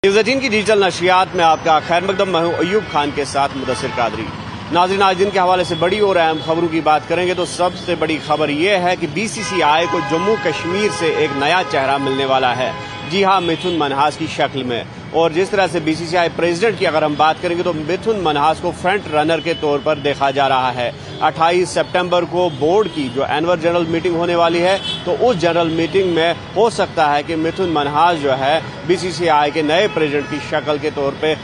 News 18 की digital नशरियात में आपका खैर मकदम। मैं हूं अयूब खान के साथ मुदस्सिर कादरी। नाज़रीन, आज दिन के हवाले से बड़ी और अहम खबरों की बात करेंगे तो सबसे बड़ी खबर यह है कि बीसीसीआई को जम्मू कश्मीर से एक नया चेहरा मिलने वाला है। जी हां, मिथुन मनहास की शक्ल में। और जिस तरह से बीसीसीआई प्रेसिडेंट की अगर हम बात करेंगे तो मिथुन मनहास को फ्रंट रनर के तौर पर देखा जा रहा है। 28 सितंबर को बोर्ड की जो एनुअल जनरल मीटिंग होने वाली है तो उस जनरल मीटिंग में हो सकता है कि मिथुन मनहास जो है बीसीसीआई के नए प्रेसिडेंट की शक्ल के तौर पे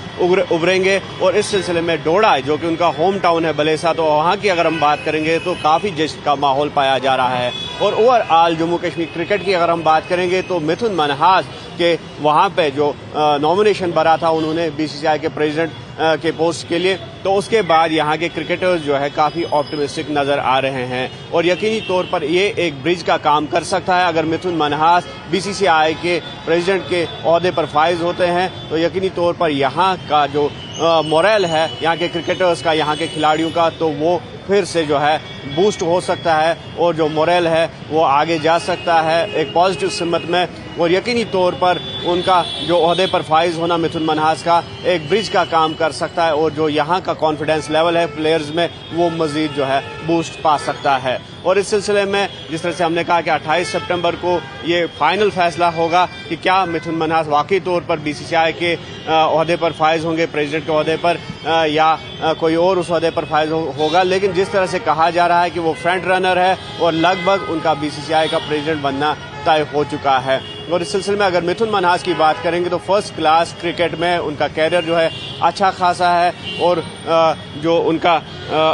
उभरेंगे। और इस सिलसिले में डोडा जो कि उनका होम टाउन है बलेसा, तो वहां की अगर हम बात करेंगे तो काफी जश्न का माहौल पाया जा रहा है। और ओवरऑल जम्मू कश्मीर क्रिकेट की अगर हम बात करेंगे तो मिथुन मनहास के वहां पे जो नॉमिनेशन भरा था उन्होंने बीसीसीआई के प्रेसिडेंट के पोस्ट के लिए, तो उसके बाद यहाँ के क्रिकेटर्स जो है काफी ऑप्टिमिस्टिक नजर आ रहे हैं। और यकीनी तौर पर ये एक ब्रिज का काम कर सकता है। अगर मिथुन मनहास बीसीसीआई के प्रेसिडेंट के ओहदे पर फाइज होते हैं तो यकीनी तौर पर यहाँ का जो मोरल है यहाँ के क्रिकेटर्स का, यहाँ के खिलाड़ियों का, तो वो फिर से जो है बूस्ट हो सकता है और जो मोरल है वो आगे जा सकता है एक पॉजिटिव सिमत में। और यकीनी तौर पर उनका जो ओहदे पर फाइज होना मिथुन मनहास का एक ब्रिज का काम कर सकता है और जो यहाँ का कॉन्फिडेंस लेवल है प्लेयर्स में वो मजीद जो है बूस्ट पा सकता है। और इस सिलसिले में जिस तरह से हमने कहा कि 28 सितंबर को ये फाइनल फैसला होगा कि क्या मिथुन मनहास वाकई तौर पर बीसीसीआई के ओहदे पर फाइज होंगे, प्रेसिडेंट के ओहदे पर, या कोई और उस ओहदे पर फाइज होगा। लेकिन जिस तरह से कहा जा रहा है कि वो फ्रंट रनर है और लगभग उनका बीसीसीआई का प्रेसिडेंट बनना तय हो चुका है। और इस सिलसिले में अगर मिथुन मनहास की बात करेंगे तो फर्स्ट क्लास क्रिकेट में उनका कैरियर जो है अच्छा खासा है। और जो उनका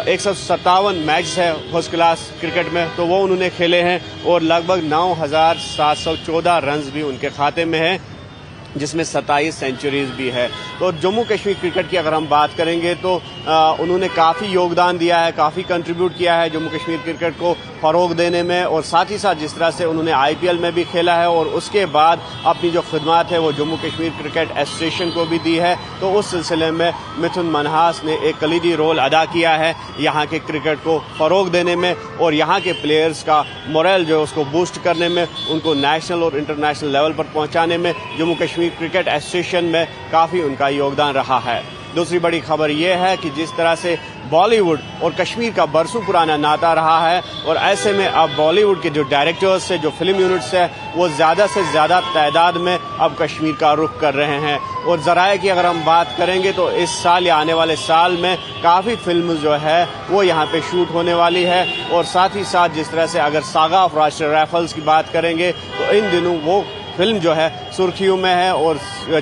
157 मैच है फर्स्ट क्लास क्रिकेट में तो वो उन्होंने खेले हैं और लगभग 9,714 रन भी उनके खाते में है, जिसमें 27 सेंचुरीज भी है। तो जम्मू कश्मीर क्रिकेट की अगर हम बात करेंगे तो उन्होंने काफ़ी योगदान दिया है, काफ़ी कंट्रीब्यूट किया है जम्मू कश्मीर क्रिकेट को फ़रोग देने में। और साथ ही साथ जिस तरह से उन्होंने आईपीएल में भी खेला है और उसके बाद अपनी जो खिदमत है वो जम्मू कश्मीर क्रिकेट एसोसिएशन को भी दी है, तो उस सिलसिले में मिथुन मनहास ने एक कलीदी रोल अदा किया है यहाँ के क्रिकेट को फ़रोग देने में और यहाँ के प्लेयर्स का मोरल जो है उसको बूस्ट करने में, उनको नेशनल और इंटरनेशनल लेवल पर पहुँचाने में जम्मू कश्मीर क्रिकेट एसोसिएशन में काफ़ी उनका योगदान रहा है। दूसरी बड़ी खबर यह है कि जिस तरह से बॉलीवुड और कश्मीर का बरसों पुराना नाता रहा है और ऐसे में अब बॉलीवुड के जो डायरेक्टर्स है, जो फिल्म यूनिट्स है, वो ज़्यादा से ज़्यादा तादाद में अब कश्मीर का रुख कर रहे हैं। और ज़राए की अगर हम बात करेंगे तो इस साल या आने वाले साल में काफ़ी फिल्म जो है वो यहाँ पे शूट होने वाली है। और साथ ही साथ जिस तरह से अगर सागा ऑफ राष्ट्रीय राइफल्स की बात करेंगे तो इन दिनों वो फिल्म जो है सुर्खियों में है और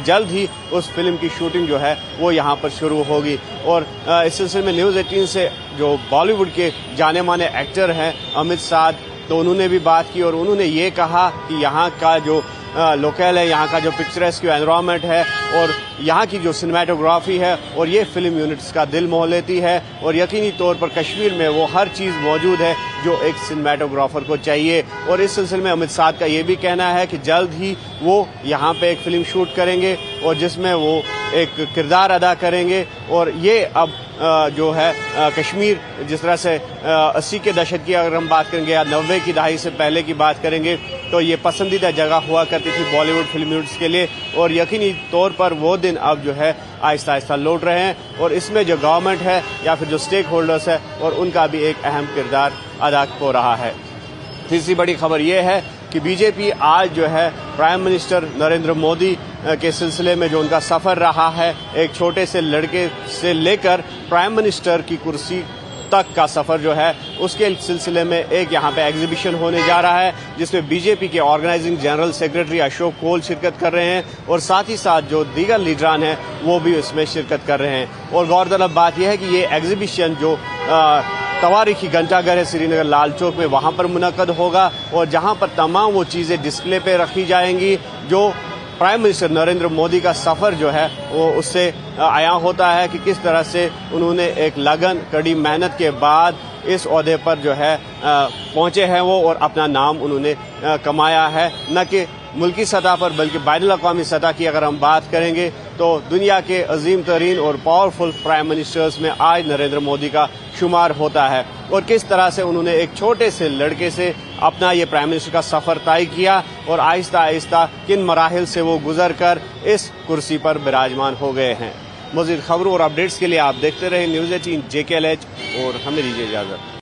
जल्द ही उस फिल्म की शूटिंग जो है वो यहाँ पर शुरू होगी। और इस सिलसिले में न्यूज़ 18 से जो बॉलीवुड के जाने माने एक्टर हैं अमित साध, तो उन्होंने भी बात की और उन्होंने ये कहा कि यहाँ का जो लोकल है, यहाँ का जो पिक्चरेस्क एनवायरनमेंट है और यहाँ की जो सिनेमेटोग्राफी है और ये फिल्म यूनिट्स का दिल मोह लेती है। और यकीनी तौर पर कश्मीर में वो हर चीज़ मौजूद है जो एक सिनेमेटोग्राफर को चाहिए। और इस सिलसिले में अमित साध का ये भी कहना है कि जल्द ही वो यहाँ पे एक फिल्म शूट करेंगे और जिसमें वो एक किरदार अदा करेंगे। और ये अब जो है कश्मीर जिस तरह से 80 के दशक की अगर हम बात करेंगे या 90 की दहाई से पहले की बात करेंगे तो ये पसंदीदा जगह हुआ करती थी बॉलीवुड फिल्म यूनिट्स के लिए। और यकीनी तौर पर वो दिन अब जो है आहिस्ता आहिस्ता लौट रहे हैं और इसमें जो गवर्नमेंट है या फिर जो स्टेक होल्डर्स है और उनका भी एक अहम किरदार अदा हो रहा है। तीसरी बड़ी खबर यह है कि बीजेपी आज जो है प्राइम मिनिस्टर नरेंद्र मोदी के सिलसिले में जो उनका सफ़र रहा है, एक छोटे से लड़के से लेकर प्राइम मिनिस्टर की कुर्सी तक का सफ़र जो है उसके सिलसिले में एक यहाँ पे एग्जीबिशन होने जा रहा है जिसमें बीजेपी के ऑर्गेनाइजिंग जनरल सेक्रेटरी अशोक कोल शिरकत कर रहे हैं और साथ ही साथ जो दीगर लीडरान हैं वो भी इसमें शिरकत कर रहे हैं। और गौरतलब बात यह है कि ये एग्जीबिशन जो तवारीखी घंटाघर है श्रीनगर लाल चौक में, वहाँ पर मुनक्कद होगा और जहाँ पर तमाम वो चीज़ें डिस्प्ले पे रखी जाएंगी जो प्राइम मिनिस्टर नरेंद्र मोदी का सफ़र जो है वो उससे आया होता है कि किस तरह से उन्होंने एक लगन कड़ी मेहनत के बाद इस ओहदे पर जो है पहुँचे हैं वो और अपना नाम उन्होंने कमाया है, न कि मुल्की सतह पर बल्कि बैनुल अक़वामी सतह की अगर हम बात करेंगे तो दुनिया के अजीम तरीन और पावरफुल प्राइम मिनिस्टर्स में आज नरेंद्र मोदी का शुमार होता है। और किस तरह से उन्होंने एक छोटे से लड़के से अपना ये प्राइम मिनिस्टर का सफर तय किया और आहिस्ता आहिस्ता किन मराहिल से वो गुजर कर इस कुर्सी पर विराजमान हो गए हैं। मज़ीद खबरों और अपडेट्स के लिए आप देखते रहे News 18 JKLH और हमें दीजिए इजाजत।